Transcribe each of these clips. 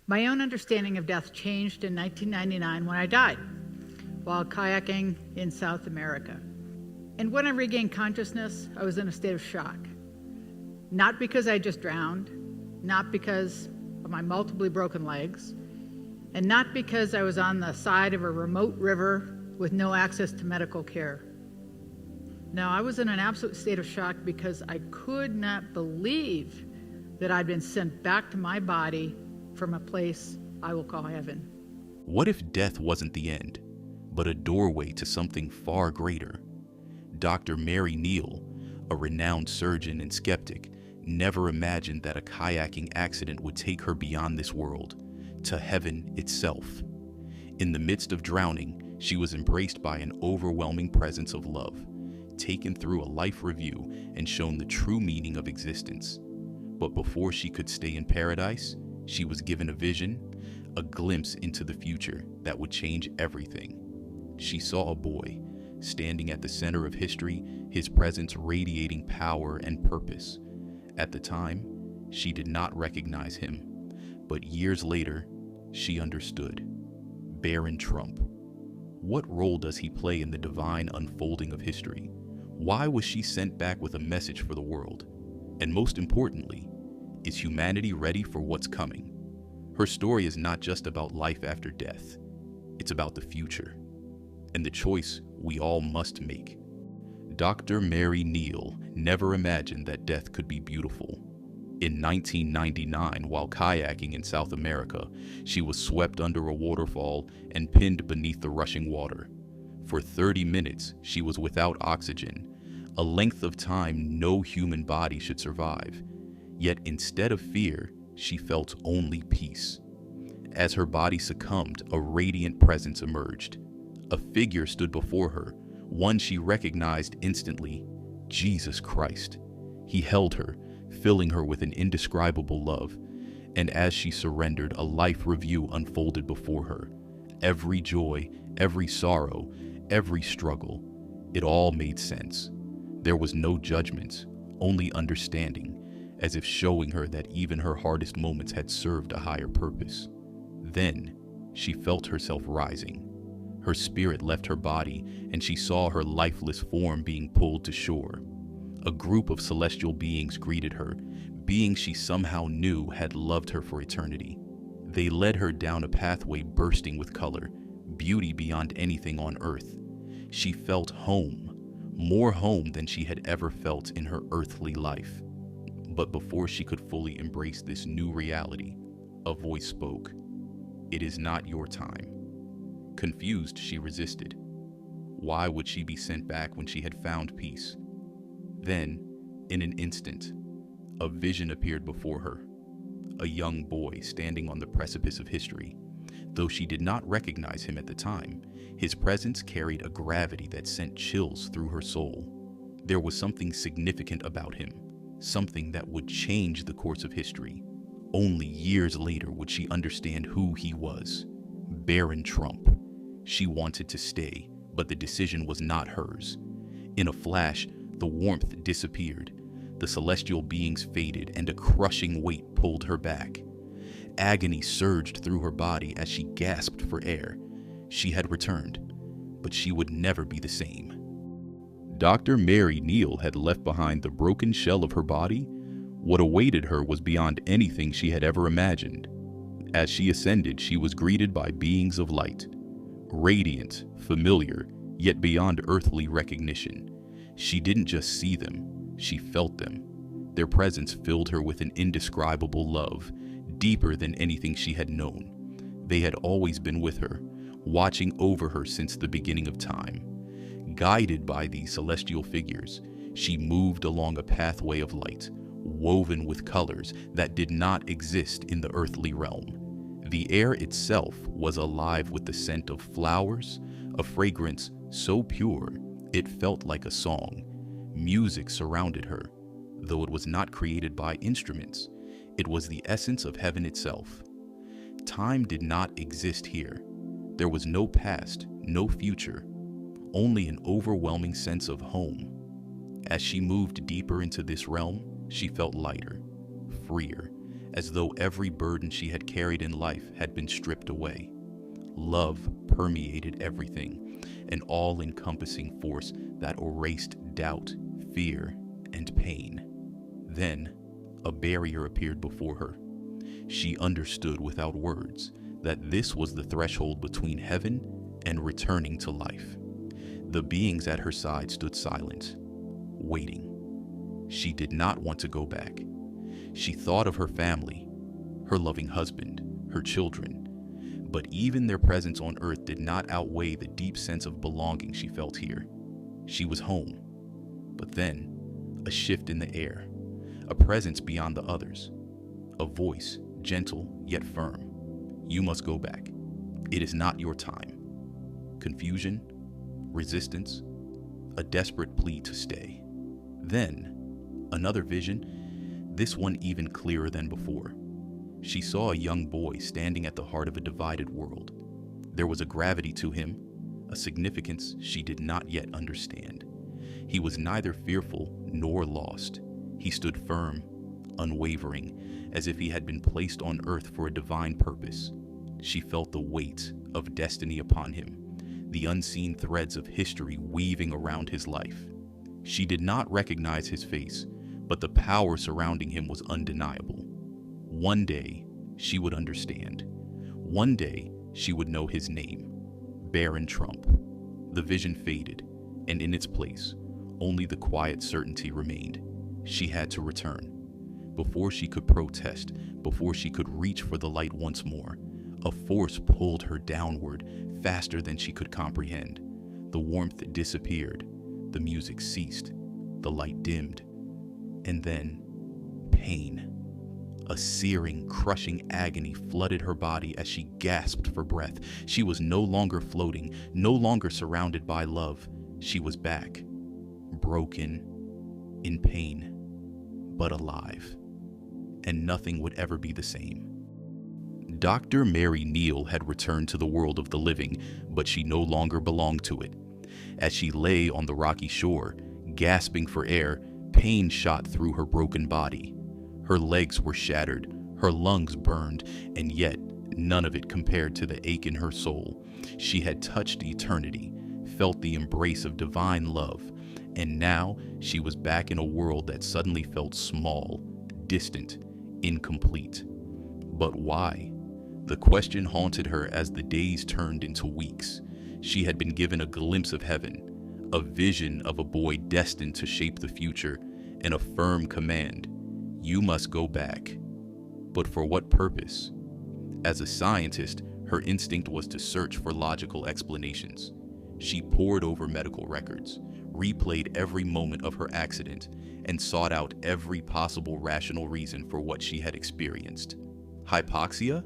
My own understanding of death changed in 1999 when I died while kayaking in South America. And when I regained consciousness, I was in a state of shock. Not because I just drowned, not because of my multiply broken legs, and not because I was on the side of a remote river with no access to medical care. No, I was in an absolute state of shock because I could not believe that I'd been sent back to my body from a place I will call heaven. What if death wasn't the end, but a doorway to something far greater? Dr. Mary Neal, a renowned surgeon and skeptic, never imagined that a kayaking accident would take her beyond this world, to heaven itself. In the midst of drowning, she was embraced by an overwhelming presence of love, taken through a life review and shown the true meaning of existence. But before she could stay in paradise, she was given a vision, a glimpse into the future that would change everything. She saw a boy standing at the center of history, his presence radiating power and purpose. At the time, she did not recognize him, but years later, she understood. Barron Trump. What role does he play in the divine unfolding of history? Why was she sent back with a message for the world? And most importantly, is humanity ready for what's coming? Her story is not just about life after death. It's about the future and the choice we all must make. Dr. Mary Neal never imagined that death could be beautiful. In 1999, while kayaking in South America, she was swept under a waterfall and pinned beneath the rushing water. For 30 minutes, she was without oxygen, a length of time no human body should survive. Yet instead of fear, she felt only peace. As her body succumbed, a radiant presence emerged. A figure stood before her, one she recognized instantly: Jesus Christ. He held her, filling her with an indescribable love, and as she surrendered, a life review unfolded before her. Every joy, every sorrow, every struggle, it all made sense. There was no judgment, only understanding, as if showing her that even her hardest moments had served a higher purpose. Then, she felt herself rising. Her spirit left her body, and she saw her lifeless form being pulled to shore. A group of celestial beings greeted her, beings she somehow knew had loved her for eternity. They led her down a pathway bursting with color, beauty beyond anything on earth. She felt home, more home than she had ever felt in her earthly life. But before she could fully embrace this new reality, a voice spoke. "It is not your time." Confused, she resisted. Why would she be sent back when she had found peace? Then, in an instant, a vision appeared before her. A young boy standing on the precipice of history. Though she did not recognize him at the time, his presence carried a gravity that sent chills through her soul. There was something significant about him, something that would change the course of history. Only years later would she understand who he was. Barron Trump. She wanted to stay, but the decision was not hers. In a flash, the warmth disappeared. The celestial beings faded, and a crushing weight pulled her back. Agony surged through her body as she gasped for air. She had returned, but she would never be the same. Dr. Mary Neal had left behind the broken shell of her body. What awaited her was beyond anything she had ever imagined. As she ascended, she was greeted by beings of light. Radiant, familiar, yet beyond earthly recognition. She didn't just see them, she felt them. Their presence filled her with an indescribable love, deeper than anything she had known. They had always been with her, watching over her since the beginning of time. Guided by these celestial figures, she moved along a pathway of light, woven with colors that did not exist in the earthly realm. The air itself was alive with the scent of flowers, a fragrance so pure it felt like a song. Music surrounded her, though it was not created by instruments. It was the essence of heaven itself. Time did not exist here. There was no past, no future, only an overwhelming sense of home. As she moved deeper into this realm, she felt lighter, freer, as though every burden she had carried in life had been stripped away. Love permeated everything, an all-encompassing force that erased doubt, fear, and pain. Then, a barrier appeared before her. She understood without words that this was the threshold between heaven and returning to life. The beings at her side stood silent, waiting. She did not want to go back. She thought of her family, her loving husband, her children, but even their presence on earth did not outweigh the deep sense of belonging she felt here. She was home. But then, a shift in the air, a presence beyond the others, a voice, gentle yet firm. You must go back. It is not your time. Confusion, resistance, a desperate plea to stay. Then, another vision, this one even clearer than before. She saw a young boy standing at the heart of a divided world. There was a gravity to him, a significance she did not yet understand. He was neither fearful nor lost. He stood firm, unwavering, as if he had been placed on earth for a divine purpose. She felt the weight of destiny upon him, the unseen threads of history weaving around his life. She did not recognize his face, but the power surrounding him was undeniable. One day, she would understand. One day, she would know his name, Barron Trump. The vision faded, and in its place, only the quiet certainty remained. She had to return. Before she could protest, before she could reach for the light once more, a force pulled her downward faster than she could comprehend. The warmth disappeared, the music ceased, the light dimmed, and then pain. A searing, crushing agony flooded her body as she gasped for breath. She was no longer floating, no longer surrounded by love. She was back, broken, in pain, but alive. And nothing would ever be the same. Dr. Mary Neal had returned to the world of the living, but she no longer belonged to it. As she lay on the rocky shore, gasping for air, pain shot through her broken body. Her legs were shattered, her lungs burned, and yet none of it compared to the ache in her soul. She had touched eternity, felt the embrace of divine love, and now she was back in a world that suddenly felt small, distant, incomplete. But why? The question haunted her as the days turned into weeks. She had been given a glimpse of heaven, a vision of a boy destined to shape the future, and a firm command: you must go back. But for what purpose? As a scientist, her instinct was to search for logical explanations. She pored over medical records, replayed every moment of her accident, and sought out every possible rational reason for what she had experienced. Hypoxia?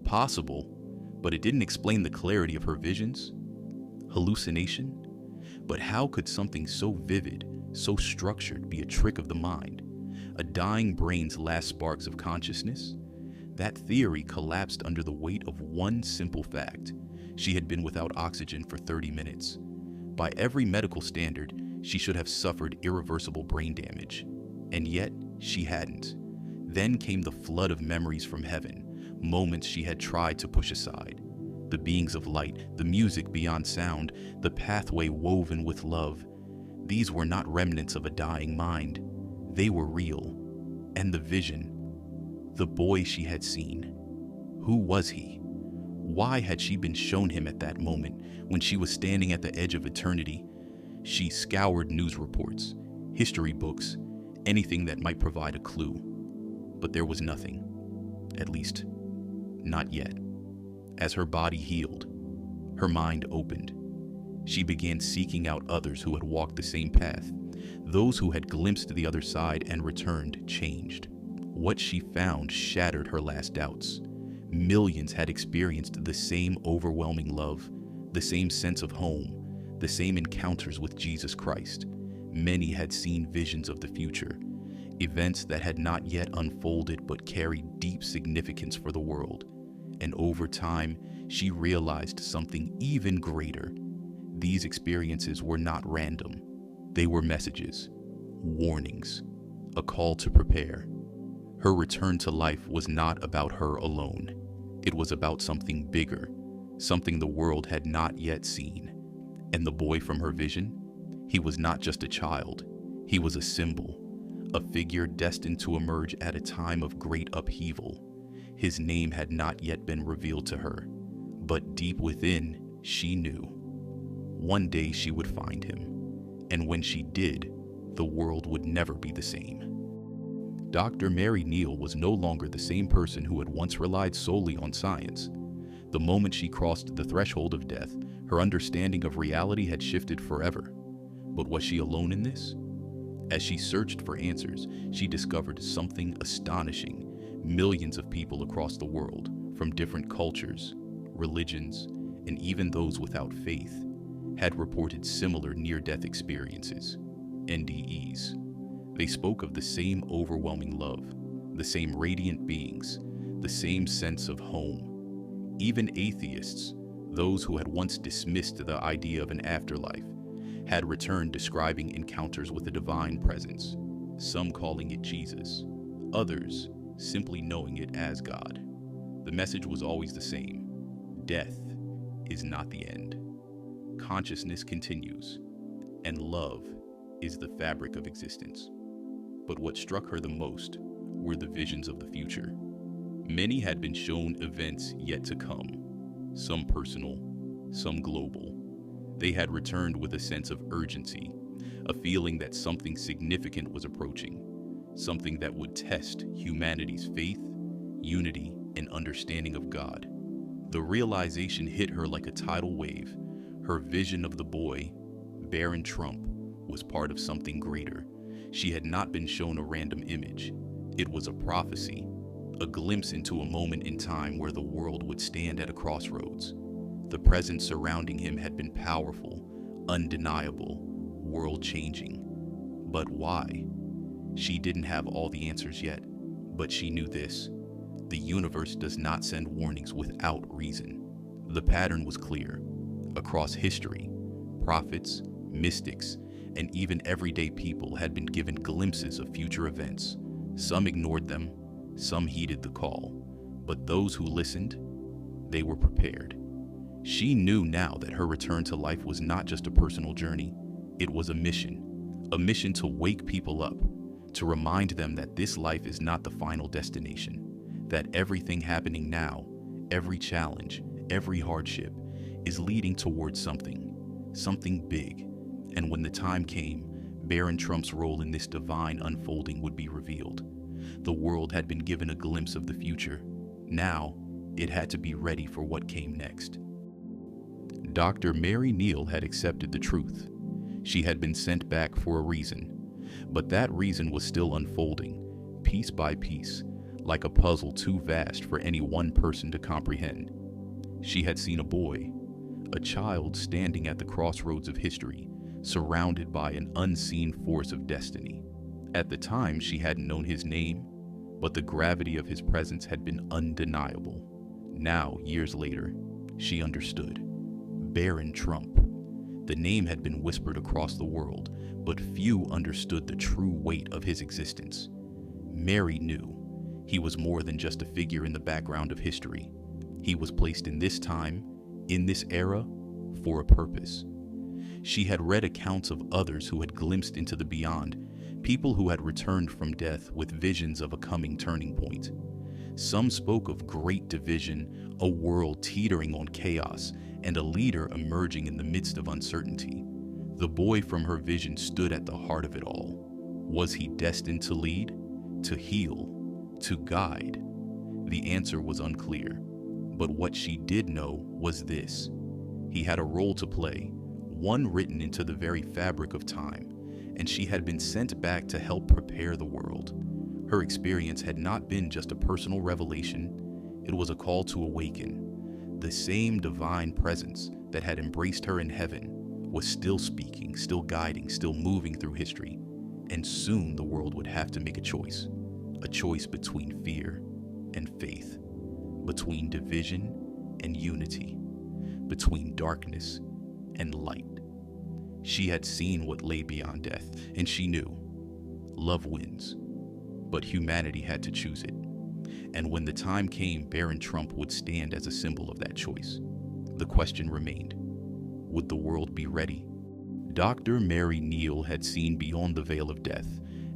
Possible, but it didn't explain the clarity of her visions. Hallucination? But how could something so vivid, so structured, be a trick of the mind? A dying brain's last sparks of consciousness? That theory collapsed under the weight of one simple fact. She had been without oxygen for 30 minutes. By every medical standard, she should have suffered irreversible brain damage. And yet, she hadn't. Then came the flood of memories from heaven, moments she had tried to push aside. The beings of light, the music beyond sound, the pathway woven with love. These were not remnants of a dying mind. They were real. And the vision, the boy she had seen. Who was he? Why had she been shown him at that moment when she was standing at the edge of eternity? She scoured news reports, history books, anything that might provide a clue. But there was nothing. At least, not yet. As her body healed, her mind opened. She began seeking out others who had walked the same path. Those who had glimpsed the other side and returned changed. What she found shattered her last doubts. Millions had experienced the same overwhelming love, the same sense of home, the same encounters with Jesus Christ. Many had seen visions of the future, events that had not yet unfolded but carried deep significance for the world. And over time, she realized something even greater. These experiences were not random. They were messages, warnings, a call to prepare. Her return to life was not about her alone. It was about something bigger, something the world had not yet seen. And the boy from her vision? He was not just a child. He was a symbol, a figure destined to emerge at a time of great upheaval. His name had not yet been revealed to her, but deep within, she knew. One day she would find him, and when she did, the world would never be the same. Dr. Mary Neal was no longer the same person who had once relied solely on science. The moment she crossed the threshold of death, her understanding of reality had shifted forever. But was she alone in this? As she searched for answers, she discovered something astonishing. Millions of people across the world, from different cultures, religions, and even those without faith, had reported similar near-death experiences, NDEs. They spoke of the same overwhelming love, the same radiant beings, the same sense of home. Even atheists, those who had once dismissed the idea of an afterlife, had returned describing encounters with a divine presence, some calling it Jesus, others simply knowing it as God. The message was always the same: death is not the end. Consciousness continues, and love is the fabric of existence. But what struck her the most were the visions of the future. Many had been shown events yet to come, some personal, some global. They had returned with a sense of urgency, a feeling that something significant was approaching, something that would test humanity's faith, unity, and understanding of God. The realization hit her like a tidal wave. Her vision of the boy, Barron Trump, was part of something greater. She had not been shown a random image. It was a prophecy, a glimpse into a moment in time where the world would stand at a crossroads. The presence surrounding him had been powerful, undeniable, world-changing. But why? She didn't have all the answers yet, but she knew this: the universe does not send warnings without reason. The pattern was clear. Across history, prophets, mystics, and even everyday people had been given glimpses of future events. Some ignored them, some heeded the call, but those who listened, they were prepared. She knew now that her return to life was not just a personal journey. It was a mission to wake people up, to remind them that this life is not the final destination, that everything happening now, every challenge, every hardship, is leading towards something big. And when the time came, Barron Trump's role in this divine unfolding would be revealed. The world had been given a glimpse of the future. Now, it had to be ready for what came next. Dr. Mary Neal had accepted the truth. She had been sent back for a reason, but that reason was still unfolding, piece by piece, like a puzzle too vast for any one person to comprehend. She had seen a boy, a child standing at the crossroads of history, surrounded by an unseen force of destiny. At the time, she hadn't known his name, but the gravity of his presence had been undeniable. Now, years later, she understood. Barron Trump. The name had been whispered across the world, but few understood the true weight of his existence. Mary knew. He was more than just a figure in the background of history. He was placed in this time, in this era, for a purpose. She had read accounts of others who had glimpsed into the beyond, people who had returned from death with visions of a coming turning point. Some spoke of great division, a world teetering on chaos, and a leader emerging in the midst of uncertainty. The boy from her vision stood at the heart of it all. Was he destined to lead, to heal, to guide? The answer was unclear, but what she did know was this: he had a role to play, one written into the very fabric of time, and she had been sent back to help prepare the world. Her experience had not been just a personal revelation, it was a call to awaken. The same divine presence that had embraced her in heaven was still speaking, still guiding, still moving through history, and soon the world would have to make a choice between fear and faith, between division and unity, between darkness and light. She had seen what lay beyond death, and she knew love wins. but humanity had to choose it. And when the time came, Barron Trump would stand as a symbol of that choice. The question remained, would the world be ready? Dr. Mary Neal had seen beyond the veil of death,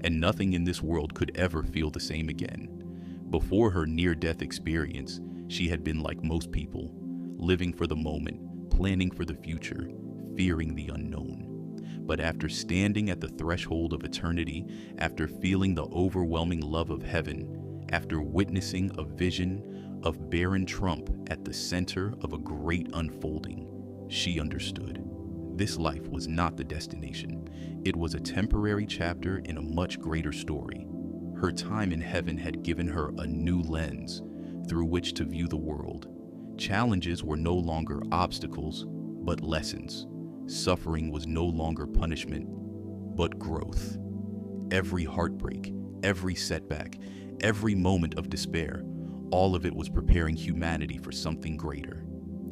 and nothing in this world could ever feel the same again. Before her near-death experience, she had been like most people, living for the moment, planning for the future, fearing the unknown. But after standing at the threshold of eternity, after feeling the overwhelming love of heaven, after witnessing a vision of Barron Trump at the center of a great unfolding, she understood. This life was not the destination. It was a temporary chapter in a much greater story. Her time in heaven had given her a new lens through which to view the world. Challenges were no longer obstacles, but lessons. Suffering was no longer punishment, but growth. Every heartbreak, every setback, every moment of despair, all of it was preparing humanity for something greater.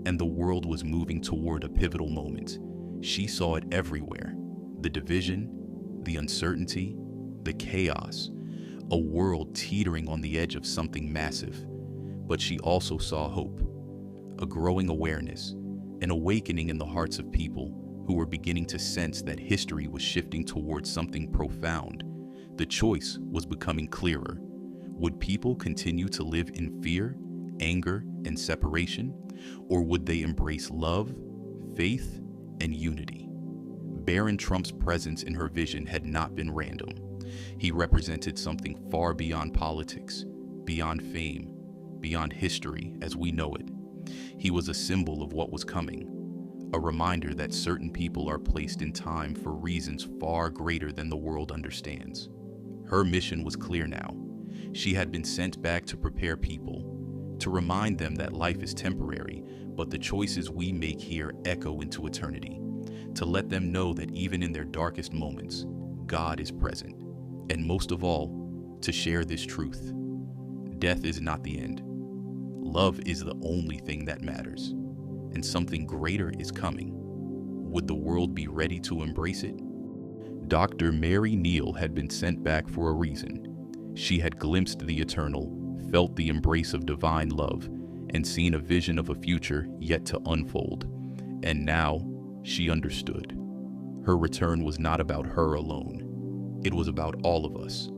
And the world was moving toward a pivotal moment. She saw it everywhere. The division, the uncertainty, the chaos, a world teetering on the edge of something massive. But she also saw hope, a growing awareness, an awakening in the hearts of people who were beginning to sense that history was shifting towards something profound. The choice was becoming clearer. Would people continue to live in fear, anger, and separation, or would they embrace love, faith, and unity? Barron Trump's presence in her vision had not been random. He represented something far beyond politics, beyond fame, beyond history as we know it. He was a symbol of what was coming, a reminder that certain people are placed in time for reasons far greater than the world understands. Her mission was clear now. She had been sent back to prepare people, to remind them that life is temporary, but the choices we make here echo into eternity, to let them know that even in their darkest moments, God is present, and most of all, to share this truth. Death is not the end. Love is the only thing that matters, and something greater is coming. Would the world be ready to embrace it? Dr. Mary Neal had been sent back for a reason. She had glimpsed the eternal, felt the embrace of divine love, and seen a vision of a future yet to unfold. And now, she understood. Her return was not about her alone. It was about all of us.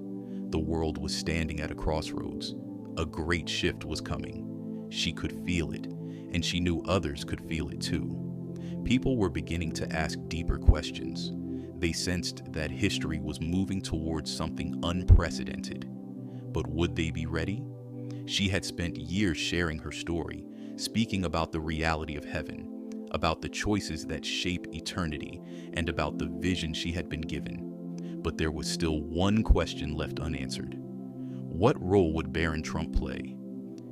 The world was standing at a crossroads. A great shift was coming. She could feel it, and she knew others could feel it too. People were beginning to ask deeper questions. They sensed that history was moving towards something unprecedented. But would they be ready? She had spent years sharing her story, speaking about the reality of heaven, about the choices that shape eternity, and about the vision she had been given. But there was still one question left unanswered. What role would Barron Trump play?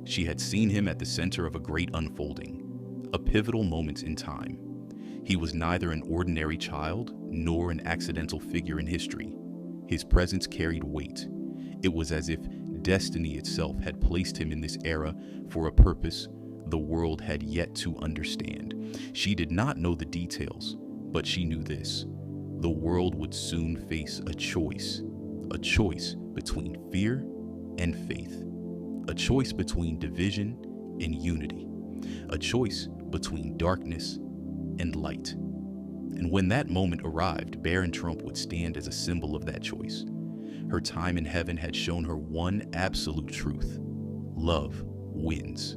She had seen him at the center of a great unfolding, a pivotal moment in time. He was neither an ordinary child nor an accidental figure in history. His presence carried weight. It was as if destiny itself had placed him in this era for a purpose the world had yet to understand. She did not know the details, but she knew this. The world would soon face a choice between fear and faith, a choice between division and unity, a choice between darkness and light. And when that moment arrived, Barron Trump would stand as a symbol of that choice. Her time in heaven had shown her one absolute truth: love wins.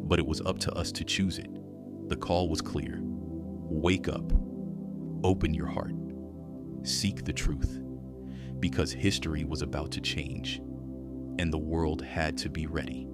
But it was up to us to choose it. The call was clear. Wake up. Open your heart. Seek the truth. Because history was about to change, and the world had to be ready.